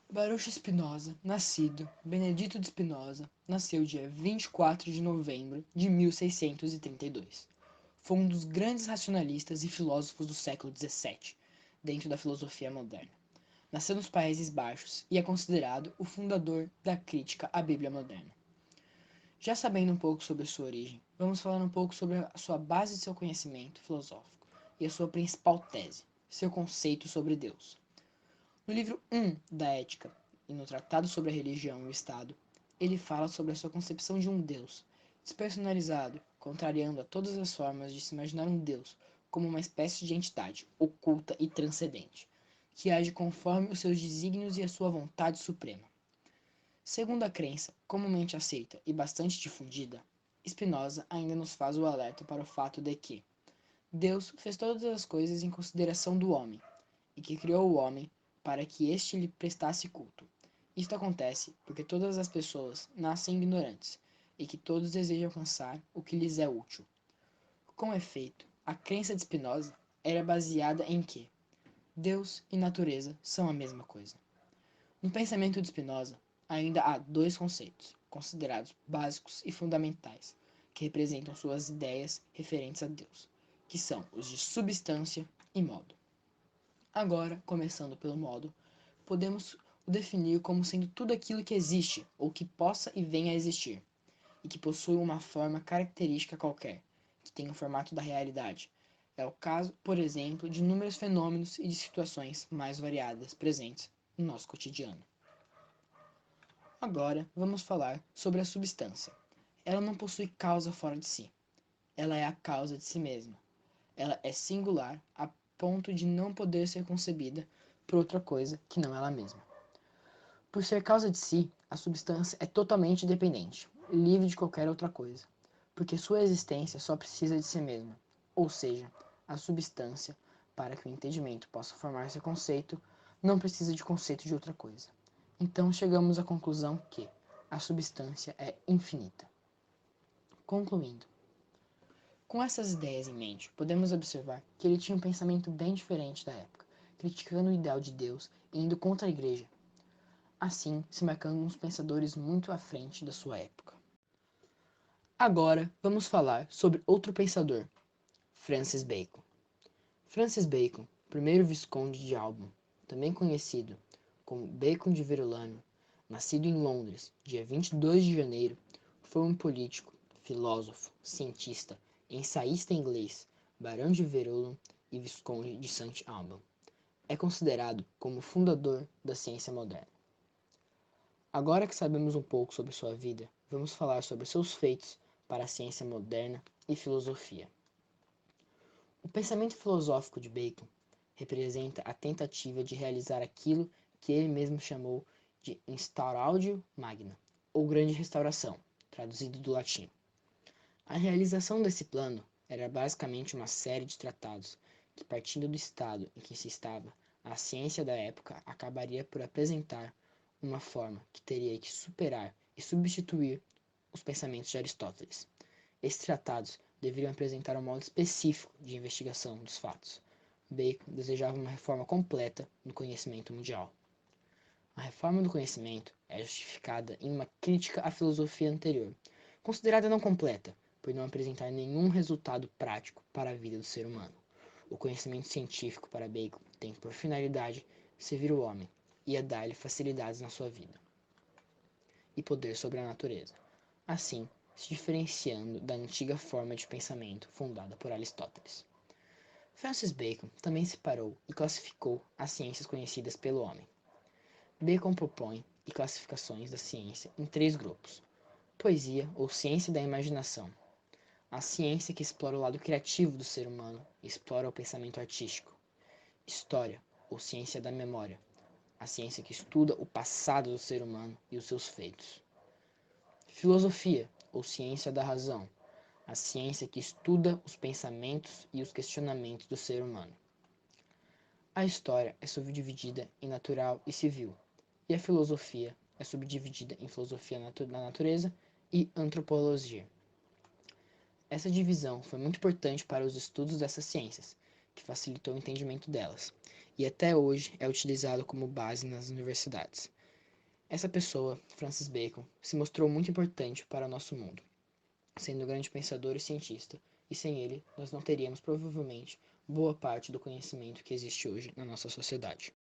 Baruch Spinoza, nascido Benedito de Spinoza, nasceu dia 24 de novembro de 1632. Foi um dos grandes racionalistas e filósofos do século XVII, dentro da filosofia moderna. Nasceu nos Países Baixos e é considerado o fundador da crítica à Bíblia moderna. Já sabendo um pouco sobre sua origem, vamos falar um pouco sobre a sua base de seu conhecimento filosófico e a sua principal tese, seu conceito sobre Deus. No livro 1 da Ética e no Tratado sobre a Religião e o Estado, ele fala sobre a sua concepção de um Deus, despersonalizado, contrariando a todas as formas de se imaginar um Deus como uma espécie de entidade oculta e transcendente, que age conforme os seus desígnios e a sua vontade suprema. Segundo a crença comumente aceita e bastante difundida, Spinoza ainda nos faz o alerta para o fato de que Deus fez todas as coisas em consideração do homem, e que criou o homem para que este lhe prestasse culto. Isto acontece porque todas as pessoas nascem ignorantes, e que todos desejam alcançar o que lhes é útil. Com efeito, a crença de Spinoza era baseada em que Deus e natureza são a mesma coisa. No pensamento de Spinoza, ainda há dois conceitos, considerados básicos e fundamentais, que representam suas ideias referentes a Deus, que são os de substância e modo. Agora, começando pelo modo, podemos o definir como sendo tudo aquilo que existe ou que possa e venha a existir, e que possui uma forma característica qualquer, que tem o formato da realidade. É o caso, por exemplo, de inúmeros fenômenos e de situações mais variadas presentes no nosso cotidiano. Agora, vamos falar sobre a substância. Ela não possui causa fora de si. Ela é a causa de si mesma. Ela é singular a ponto de não poder ser concebida por outra coisa que não ela mesma. Por ser causa de si, a substância é totalmente independente, livre de qualquer outra coisa, porque sua existência só precisa de si mesma, ou seja, a substância, para que o entendimento possa formar seu conceito, não precisa de conceito de outra coisa. Então chegamos à conclusão que a substância é infinita. Concluindo, com essas ideias em mente, podemos observar que ele tinha um pensamento bem diferente da época, criticando o ideal de Deus e indo contra a igreja, assim se marcando uns pensadores muito à frente da sua época. Agora vamos falar sobre outro pensador, Francis Bacon. Francis Bacon, primeiro Visconde de Alban, também conhecido como Bacon de Verulamium, nascido em Londres, dia 22 de janeiro, foi um político, filósofo, cientista, ensaísta inglês, barão de Verulam e visconde de St. Alban. É considerado como fundador da ciência moderna. Agora que sabemos um pouco sobre sua vida, vamos falar sobre seus feitos para a ciência moderna e filosofia. O pensamento filosófico de Bacon representa a tentativa de realizar aquilo que ele mesmo chamou de Instauratio Magna, ou Grande Restauração, traduzido do latim. A realização desse plano era basicamente uma série de tratados que, partindo do estado em que se estava, a ciência da época acabaria por apresentar uma forma que teria que superar e substituir os pensamentos de Aristóteles. Esses tratados deveriam apresentar um modo específico de investigação dos fatos. Bacon desejava uma reforma completa no conhecimento mundial. A reforma do conhecimento é justificada em uma crítica à filosofia anterior, considerada não completa, por não apresentar nenhum resultado prático para a vida do ser humano. O conhecimento científico para Bacon tem por finalidade servir o homem e a dar-lhe facilidades na sua vida e poder sobre a natureza, assim se diferenciando da antiga forma de pensamento fundada por Aristóteles. Francis Bacon também separou e classificou as ciências conhecidas pelo homem. Bacon propõe e classificações da ciência em três grupos: poesia ou ciência da imaginação, a ciência que explora o lado criativo do ser humano e explora o pensamento artístico, história ou ciência da memória, a ciência que estuda o passado do ser humano e os seus feitos, filosofia ou ciência da razão, a ciência que estuda os pensamentos e os questionamentos do ser humano. A história é subdividida em natural e civil, e a filosofia é subdividida em filosofia da natureza e antropologia. Essa divisão foi muito importante para os estudos dessas ciências, que facilitou o entendimento delas, e até hoje é utilizado como base nas universidades. Essa pessoa, Francis Bacon, se mostrou muito importante para o nosso mundo, sendo um grande pensador e cientista, e sem ele nós não teríamos provavelmente boa parte do conhecimento que existe hoje na nossa sociedade.